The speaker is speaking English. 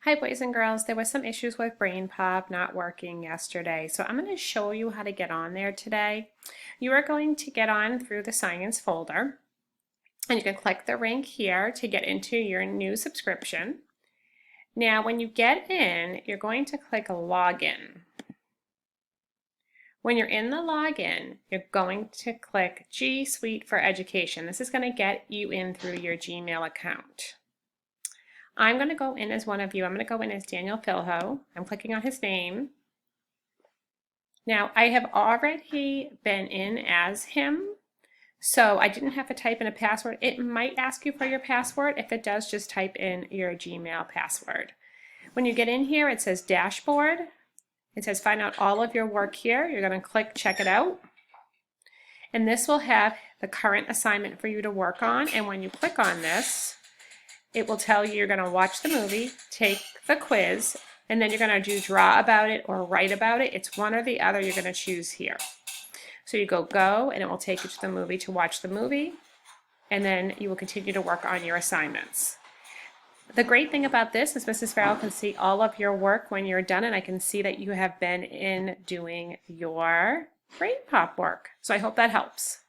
Hi boys and girls, there was some issues with BrainPop not working yesterday, so I'm going to show you how to get on there today. You are going to get on through the Science folder, and you can click the link here to get into your new subscription. Now when you get in, you're going to click Login. When you're in the login, you're going to click G Suite for Education. This is going to get you in through your Gmail account. I'm going to go in as one of you. I'm going to go in as Daniel Filho. I'm clicking on his name. Now, I have already been in as him, so I didn't have to type in a password. It might ask you for your password. If it does, just type in your Gmail password. When you get in here, it says Dashboard. It says find out all of your work here. You're going to click Check It Out. And this will have the current assignment for you to work on. And when you click on this, it will tell you you're going to watch the movie, take the quiz, and then you're going to do draw about it or write about it. It's one or the other you're going to choose here. So you go, and it will take you to the movie to watch the movie, and then you will continue to work on your assignments. The great thing about this is Mrs. Farrell can see all of your work when you're done, and I can see that you have been in doing your BrainPop work. So I hope that helps.